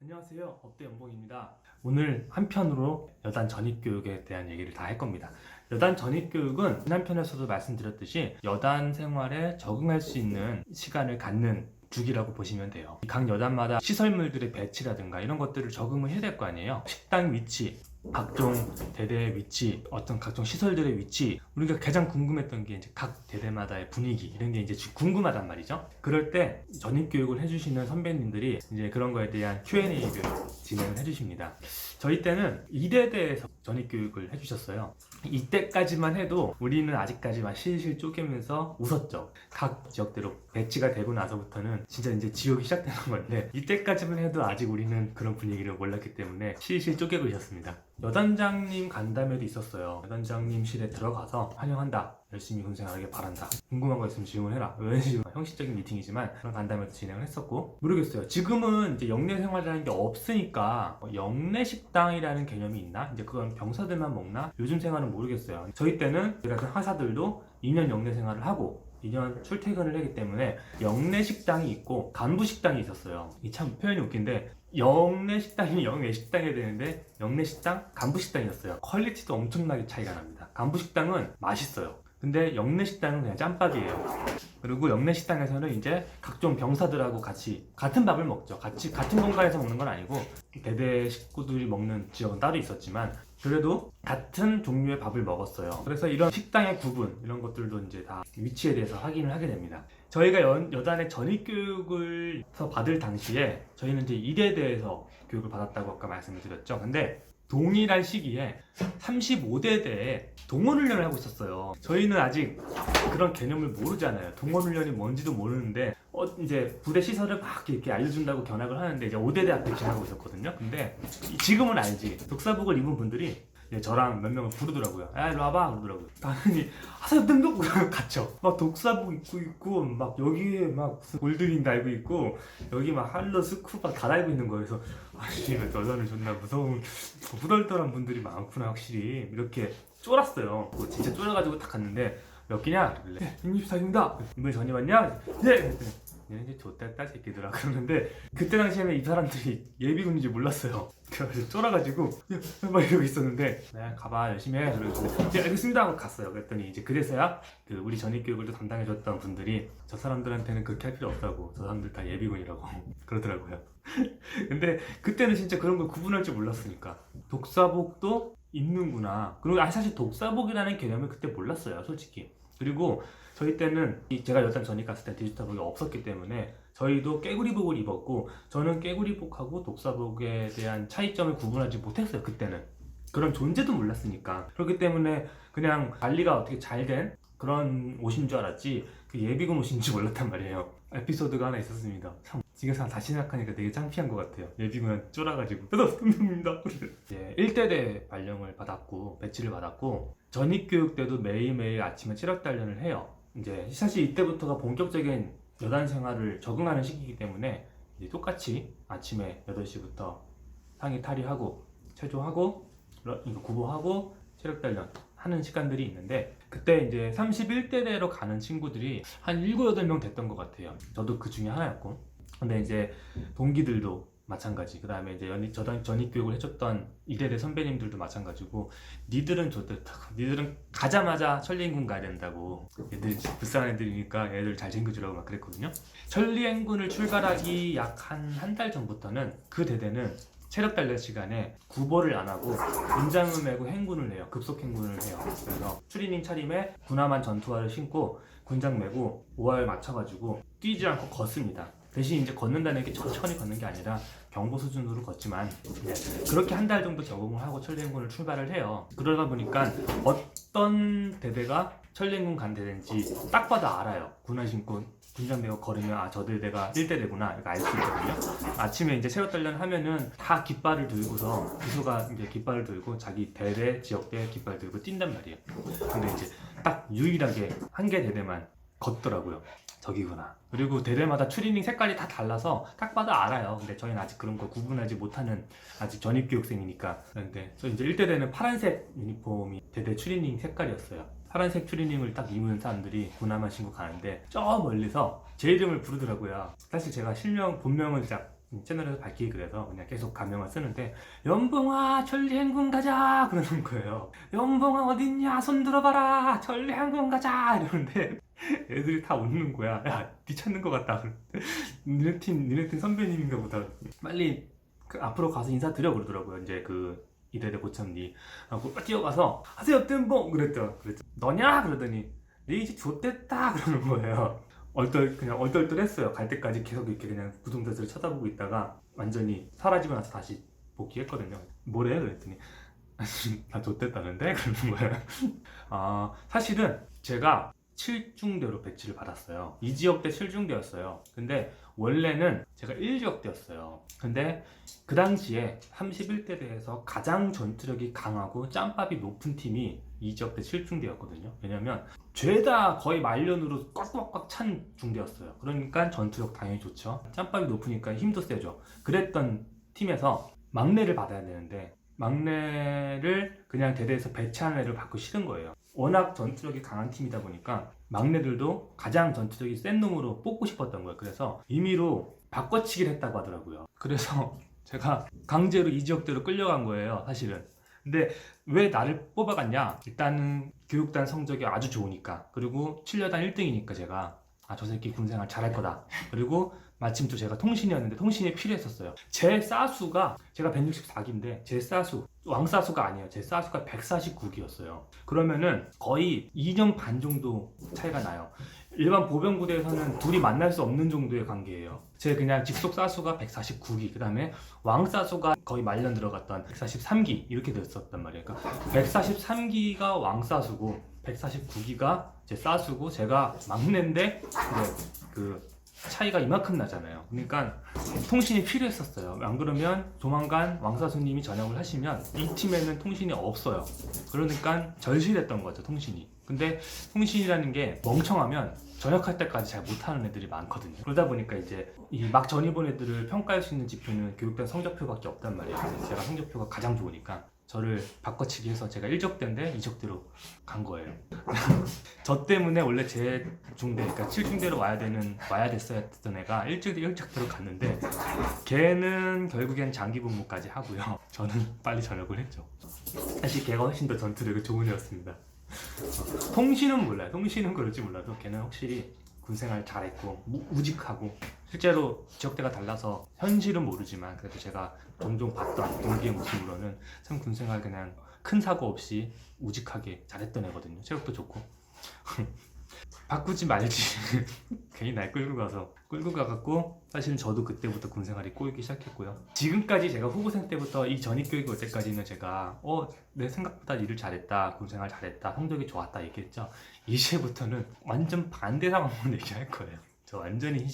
안녕하세요. 업대연봉입니다. 오늘 한편으로 여단 전입교육에 대한 얘기를 다 할 겁니다. 여단 전입교육은 지난 편에서도 말씀드렸듯이 여단 생활에 적응할 수 있는 시간을 갖는 주기라고 보시면 돼요. 각 여단마다 시설물들의 배치라든가 이런 것들을 적응을 해야 될 거 아니에요. 식당 위치, 각종 대대의 위치, 어떤 각종 시설들의 위치, 우리가 가장 궁금했던 게 이제 각 대대마다의 분위기 이런 게 이제 궁금하단 말이죠. 그럴 때 전입 교육을 해주시는 선배님들이 이제 그런 거에 대한 Q&A를 진행을 해주십니다. 저희 때는 2대대에서 전입 교육을 해주셨어요. 이때까지만 해도 우리는 아직까지 막 실실 쪼개면서 웃었죠. 각 지역대로 배치가 되고 나서부터는 진짜 이제 지옥이 시작되는 건데, 이때까지만 해도 아직 우리는 그런 분위기를 몰랐기 때문에 실실 쪼개고 있었습니다. 여단장님 간담회도 있었어요. 여단장님실에 들어가서 환영한다, 열심히 군생활하길 바란다, 궁금한 거 있으면 질문해라, 이런 식으로 형식적인 미팅이지만 그런 간담회도 진행을 했었고, 모르겠어요. 지금은 이제 영내 생활이라는 게 없으니까 영내 식당이라는 개념이 있나? 이제 그건 병사들만 먹나? 요즘 생활은 모르겠어요. 저희 때는 저희 같은 하사들도 2년 영내 생활을 하고 2년 출퇴근을 하기 때문에 영내 식당이 있고 간부 식당이 있었어요. 이 참 표현이 웃긴데, 영내 식당이면 영내 식당이 되는데 영내 식당, 간부 식당이었어요. 퀄리티도 엄청나게 차이가 납니다. 간부 식당은 맛있어요. 근데 영내 식당은 그냥 짬밥이에요. 그리고 영내 식당에서는 이제 각종 병사들하고 같이 같은 밥을 먹죠. 같은 공간에서 먹는 건 아니고 대대 식구들이 먹는 지역은 따로 있었지만 그래도 같은 종류의 밥을 먹었어요. 그래서 이런 식당의 구분, 이런 것들도 이제 다 위치에 대해서 확인을 하게 됩니다. 저희가 여단의 전입교육을 받을 당시에 저희는 이제 2대대에서 교육을 받았다고 아까 말씀을 드렸죠. 근데 동일한 시기에 35대대에 동원훈련을 하고 있었어요. 저희는 아직 그런 개념을 모르잖아요. 동원훈련이 뭔지도 모르는데 이제 부대 시설을 막 이렇게 알려준다고 견학을 하는데 이제 5대대 앞에 지나고 있었거든요. 근데 지금은 알지. 독사복을 입은 분들이 저랑 몇 명을 부르더라고요. 야, 이리 와봐 그러더라고요. 당연히 하사등록 갇혀. 막 독사복 입고 있고 막 여기에 막 무슨 골드링 달고 있고 여기 막 할로 스쿠바 다 달고 있는 거예요. 그래서 아씨, 여자는 존나 무서운 후덜덜한 분들이 많구나 확실히. 이렇게 쫄았어요. 진짜 쫄아가지고 딱 갔는데 몇 기냐? 그래. 164입니다. 이번에 전입 왔냐? 예! 얘는 이제 좆됐다 새끼들아 그러는데, 그때 당시에는 이 사람들이 예비군인지 몰랐어요. 그래서 쫄아가지고 막 이러고 있었는데, 네, 가봐 열심히 해. 그래서 네 알겠습니다 하고 갔어요. 그랬더니 이제 그래서야 우리 전입교육을 또 담당해줬던 분들이 저 사람들한테는 그렇게 할 필요 없다고, 저 사람들 다 예비군이라고 그러더라고요. 근데 그때는 진짜 그런 걸 구분할 줄 몰랐으니까 독사복도 입는구나. 그리고 사실 독사복이라는 개념을 그때 몰랐어요 솔직히. 그리고 저희 때는 제가 여단 전입 갔을 때 디지털복이 없었기 때문에 저희도 깨구리복을 입었고, 저는 깨구리복하고 독사복에 대한 차이점을 구분하지 못했어요. 그때는 그런 존재도 몰랐으니까. 그렇기 때문에 그냥 관리가 어떻게 잘 된 그런 옷인 줄 알았지 그 예비군 옷인지 몰랐단 말이에요. 에피소드가 하나 있었습니다. 참 지금 다시 생각하니까 되게 창피한 것 같아요. 예비군 쫄아가지고 그래서 듭니다. 1대대 발령을 받았고 배치를 받았고, 전입교육 때도 매일매일 아침에 체력 단련을 해요. 이제 사실 이때부터가 본격적인 여단 생활을 적응하는 시기이기 때문에 이제 똑같이 아침에 8시부터 상의 탈의하고 체조하고 이거 구보하고 체력 단련 하는 시간들이 있는데, 그때 이제 31대대로 가는 친구들이 한 7, 8명 됐던 것 같아요. 저도 그 중에 하나였고. 근데 이제 동기들도 마찬가지, 그 다음에 이제 전입교육을 해줬던 이대대 선배님들도 마찬가지고, 니들은 좋댔다고, 니들은 가자마자 천리행군 가야 된다고, 얘들 불쌍한 애들이니까 애들 잘 챙겨주라고 막 그랬거든요. 천리행군을 출발하기 약 한 달 전부터는 그 대대는 체력 단련 시간에 구보를 안 하고 군장을 메고 행군을 해요. 급속 행군을 해요. 그래서 추리닝 차림에 군화만 전투화를 신고 군장 메고 5할 맞춰가지고 뛰지 않고 걷습니다. 대신 이제 걷는다는 게 천천히 걷는 게 아니라 경보 수준으로 걷지만, 그렇게 한 달 정도 적응을 하고 천리행군을 출발을 해요. 그러다 보니까 어떤 대대가 천리행군 간 대대인지 딱 봐도 알아요. 군화 신고 군장 메고 걸으면 저 대대가 1대대구나 이거 알 수 있거든요. 아침에 이제 체력 단련 하면은 다 깃발을 들고서 비소가 이제 깃발을 들고 자기 대대 지역대 깃발 들고 뛴단 말이에요. 근데 이제 딱 유일하게 한 개 대대만 걷더라고요. 저기구나. 그리고 대대마다 추리닝 색깔이 다 달라서 딱 봐도 알아요. 근데 저희는 아직 그런 거 구분하지 못하는 아직 전입교육생이니까. 그런데 저 이제 1대대는 파란색 유니폼이 대대 추리닝 색깔이었어요. 파란색 추리닝을 딱 입은 사람들이 군화만 신고 가는데 저 멀리서 제 이름을 부르더라고요. 사실 제가 본명은 딱 채널에서 밝히기 그래서 그냥 계속 가명을 쓰는데, 연봉아 천리행군 가자 그러는 거예요. 연봉아 어딨냐 손 들어봐라 천리행군 가자 이러는데 애들이 다 웃는 거야. 야, 니 찾는 것 같다. 니네 팀 선배님인가 보다. 빨리 앞으로 가서 인사드려 그러더라고요. 이제 그 이대대 고참니 하고 뛰어가서 하세요 땜봉 그랬죠. 너냐 그러더니 니 이제 좆됐다 그러는 거예요. 그냥 얼떨떨했어요. 갈 때까지 계속 이렇게 그냥 구동자들을 쳐다보고 있다가 완전히 사라지고 나서 다시 복귀했거든요. 뭐래? 그랬더니 나 좆됐다는데? 그러는 거예요. 사실은 제가 7중대로 배치를 받았어요. 이 지역대 7중대였어요. 근데 원래는 제가 1지역대였어요. 근데 그 당시에 31대대에서 가장 전투력이 강하고 짬밥이 높은 팀이 이 지역대 7중대였거든요. 왜냐면 죄다 거의 말년으로 꽉꽉꽉 찬 중대였어요. 그러니까 전투력 당연히 좋죠. 짬밥이 높으니까 힘도 세죠. 그랬던 팀에서 막내를 받아야 되는데 막내를 그냥 대대에서 배치하는 애를 받고 싫은 거예요. 워낙 전투력이 강한 팀이다 보니까 막내들도 가장 전투력이 센 놈으로 뽑고 싶었던 거예요. 그래서 임의로 바꿔치기를 했다고 하더라고요. 그래서 제가 강제로 이 지역대로 끌려간 거예요, 사실은. 근데 왜 나를 뽑아갔냐? 일단은 교육단 성적이 아주 좋으니까, 그리고 7여단 1등이니까 제가 저 새끼 군생활 잘할 거다. 그리고 마침 또 제가 통신이었는데 통신이 필요했었어요. 제 사수가 제가 164기인데 제 사수 왕사수가 아니에요. 제 사수가 149기였어요. 그러면은 거의 2년 반 정도 차이가 나요. 일반 보병부대에서는 둘이 만날 수 없는 정도의 관계예요. 제 그냥 직속 사수가 149기, 그 다음에 왕사수가 거의 말년 들어갔던 143기 이렇게 됐었단 말이에요. 그러니까 143기가 왕사수고 149기가 제 사수고 제가 막내인데 그 차이가 이만큼 나잖아요. 그러니까 통신이 필요했었어요. 안 그러면 조만간 왕사수님이 전역을 하시면 이 팀에는 통신이 없어요. 그러니까 절실했던 거죠, 통신이. 근데 통신이라는 게 멍청하면 전역할 때까지 잘 못하는 애들이 많거든요. 그러다 보니까 이제 이 막 전입 온 애들을 평가할 수 있는 지표는 교육단 성적표밖에 없단 말이에요. 그래서 제가 성적표가 가장 좋으니까 저를 바꿔치기 해서 제가 1적대인데 2적대로 간 거예요. 저 때문에 원래 제 중대, 그러니까 7중대로 와야 됐어야 했던 애가 1적대로 갔는데 걔는 결국엔 장기 복무까지 하고요. 저는 빨리 전역을 했죠. 사실 걔가 훨씬 더 전투력이 좋은 애였습니다. 통신은 몰라요. 통신은 그럴지 몰라도 걔는 확실히 군생활 잘했고 우직하고, 실제로 지역대가 달라서 현실은 모르지만 그래도 제가 종종 봤던 동기의 모습으로는 참 군생활 그냥 큰 사고 없이 우직하게 잘했던 애거든요. 체력도 좋고. 바꾸지 말지. 괜히 날 끌고 가갖고 사실은 저도 그때부터 군생활이 꼬이기 시작했고요. 지금까지 제가 후보생 때부터 이 전입교육이 올 때까지는 제가 내 생각보다 일을 잘했다, 군생활 잘했다, 성적이 좋았다 얘기했죠. 이제부터는 완전 반대 상황을 얘기할 거예요. 저 완전히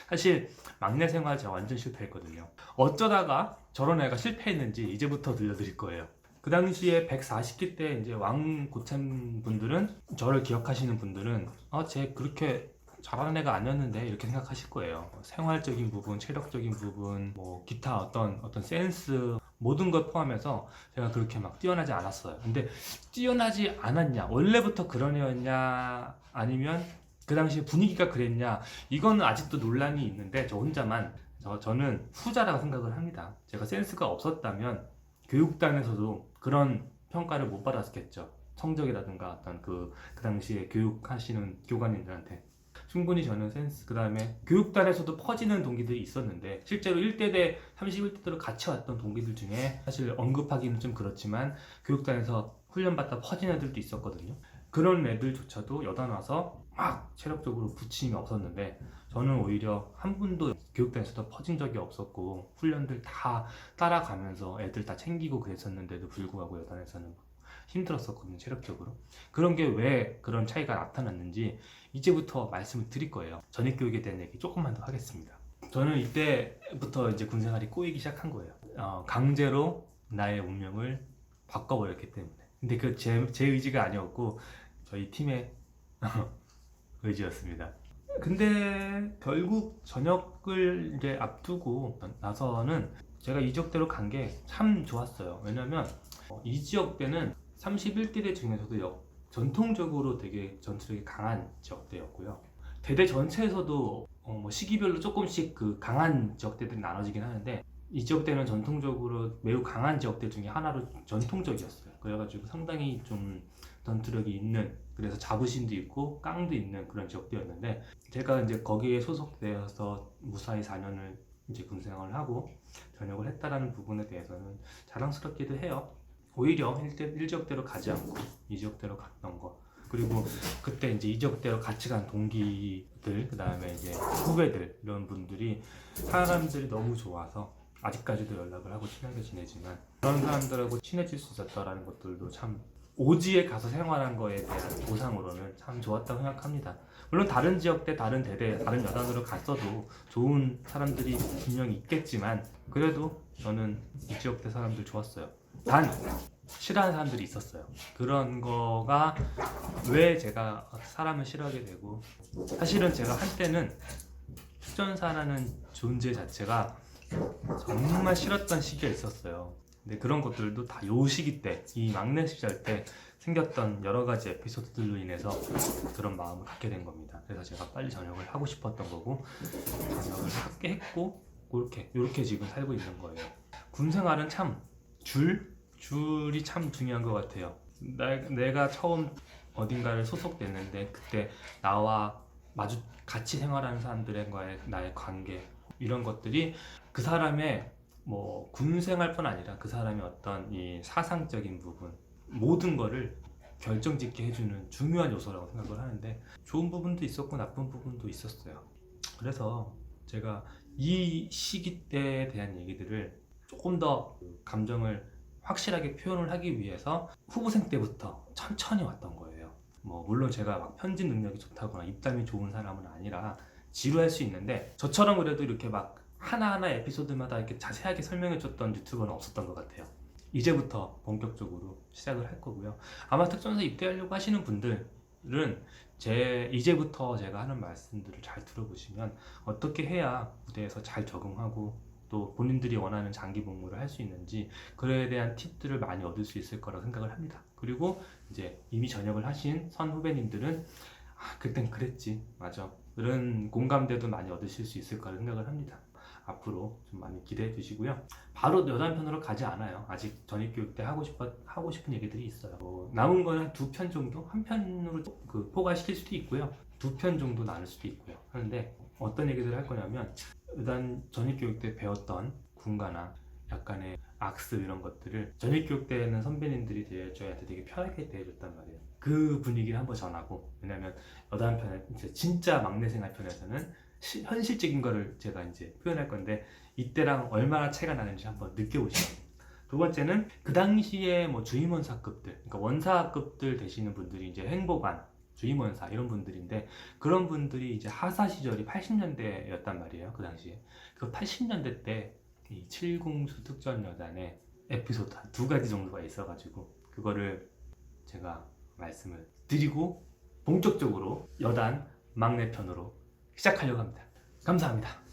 사실 막내 생활 제가 완전 실패했거든요. 어쩌다가 저런 애가 실패했는지 이제부터 들려드릴 거예요. 그 당시에 140기 때 이제 왕 고참 분들은, 저를 기억하시는 분들은 쟤 그렇게 잘하는 애가 아니었는데 이렇게 생각하실 거예요. 생활적인 부분, 체력적인 부분, 뭐 기타 어떤 센스, 모든 걸 포함해서 제가 그렇게 막 뛰어나지 않았어요. 근데 뛰어나지 않았냐, 원래부터 그런 애였냐, 아니면 그 당시에 분위기가 그랬냐, 이거는 아직도 논란이 있는데 저는 후자라고 생각을 합니다. 제가 센스가 없었다면 교육단에서도 그런 평가를 못 받았겠죠. 성적이라든가 어떤 그 당시에 교육하시는 교관님들한테 충분히 저는 센스, 그 다음에 교육단에서도 퍼지는 동기들이 있었는데, 실제로 1대대 31대대로 같이 왔던 동기들 중에 사실 언급하기는 좀 그렇지만 교육단에서 훈련받다 퍼진 애들도 있었거든요. 그런 애들조차도 여단 와서 막 체력적으로 부침이 없었는데, 저는 오히려 한 분도 교육단에서도 퍼진 적이 없었고 훈련들 다 따라가면서 애들 다 챙기고 그랬었는데도 불구하고 여단에서는 힘들었었거든요, 체력적으로. 그런 게 왜 그런 차이가 나타났는지 이제부터 말씀을 드릴 거예요. 전입교육에 대한 얘기 조금만 더 하겠습니다. 저는 이때부터 이제 군생활이 꼬이기 시작한 거예요. 강제로 나의 운명을 바꿔버렸기 때문에. 근데 그 제 의지가 아니었고 저희 팀의 의지였습니다. 근데 결국 전역을 이제 앞두고 나서는 제가 이 지역대로 간 게 참 좋았어요. 왜냐면 이 지역대는 31대대 중에서도 전통적으로 되게 전투력이 강한 지역대였고요. 대대 전체에서도 뭐 시기별로 조금씩 그 강한 지역대들이 나눠지긴 하는데 이 지역대는 전통적으로 매우 강한 지역대 중에 하나로 전통적이었어요. 그래가지고 상당히 좀 전투력이 있는, 그래서 자부심도 있고 깡도 있는 그런 지역대였는데, 제가 이제 거기에 소속되어서 무사히 4년을 이제 군생활을 하고 전역을 했다라는 부분에 대해서는 자랑스럽기도 해요. 오히려 1지역대로 가지 않고 2지역대로 갔던 거, 그리고 그때 이제 2지역대로 같이 간 동기들, 그 다음에 이제 후배들, 이런 분들이 사람들이 너무 좋아서 아직까지도 연락을 하고 친하게 지내지만, 그런 사람들하고 친해질 수 있었다라는 것들도 참 오지에 가서 생활한 거에 대한 보상으로는 참 좋았다고 생각합니다. 물론 다른 지역대, 다른 대대, 다른 여단으로 갔어도 좋은 사람들이 분명히 있겠지만, 그래도 저는 이 지역대 사람들 좋았어요. 단 싫어하는 사람들이 있었어요. 그런 거가 왜 제가 사람을 싫어하게 되고, 사실은 제가 한때는 휴전사라는 존재 자체가 정말 싫었던 시기가 있었어요. 근데 그런 것들도 다 요 시기 때, 이 막내 시절 때 생겼던 여러 가지 에피소드들로 인해서 그런 마음을 갖게 된 겁니다. 그래서 제가 빨리 전역을 하고 싶었던 거고, 전역을 하게 했고, 이렇게 지금 살고 있는 거예요. 군 생활은 참 줄이 참 중요한 것 같아요. 내가 처음 어딘가를 소속됐는데 그때 나와 같이 생활하는 사람들과의 나의 관계, 이런 것들이 그 사람의 뭐 군생활뿐 아니라 그 사람의 어떤 이 사상적인 부분, 모든 거를 결정짓게 해주는 중요한 요소라고 생각을 하는데, 좋은 부분도 있었고 나쁜 부분도 있었어요. 그래서 제가 이 시기 때에 대한 얘기들을 조금 더 감정을 확실하게 표현을 하기 위해서 후보생 때부터 천천히 왔던 거예요. 뭐 물론 제가 막 편집 능력이 좋다거나 입담이 좋은 사람은 아니라 지루할 수 있는데, 저처럼 그래도 이렇게 막 하나하나 에피소드마다 이렇게 자세하게 설명해줬던 유튜버는 없었던 것 같아요. 이제부터 본격적으로 시작을 할 거고요. 아마 특전사 입대하려고 하시는 분들은 이제부터 제가 하는 말씀들을 잘 들어보시면 어떻게 해야 부대에서 잘 적응하고 또 본인들이 원하는 장기 복무를 할 수 있는지, 그에 대한 팁들을 많이 얻을 수 있을 거라고 생각을 합니다. 그리고 이제 이미 전역을 하신 선 후배님들은 그땐 그랬지, 맞아, 그런 공감대도 많이 얻으실 수 있을 거라 생각을 합니다. 앞으로 좀 많이 기대해 주시고요. 바로 여단편으로 가지 않아요. 아직 전입교육 때 하고 싶은 얘기들이 있어요. 남은 거는 2편 정도, 한 편으로 포괄시킬 수도 있고요, 2편 정도 나눌 수도 있고요 하는데, 어떤 얘기들을 할 거냐면, 일단 전입교육 때 배웠던 군가나 약간의 악습, 이런 것들을 전입교육 때는 선배님들이 저희한테 되게 편하게 대해줬단 말이에요. 그 분위기를 한번 전하고, 왜냐면 여단편에 진짜 막내 생활 편에서는 현실적인 거를 제가 이제 표현할 건데, 이때랑 얼마나 차이가 나는지 한번 느껴보시죠. 두 번째는 그 당시에 뭐 주임원사급들, 그러니까 원사급들 되시는 분들이 이제 행보관, 주임원사 이런 분들인데, 그런 분들이 이제 하사 시절이 80년대였단 말이에요. 그 당시에 그 80년대 때 이 7공수 특전여단의 에피소드 한 2가지 정도가 있어가지고, 그거를 제가 말씀을 드리고 본격적으로 여단 막내편으로 시작하려고 합니다. 감사합니다.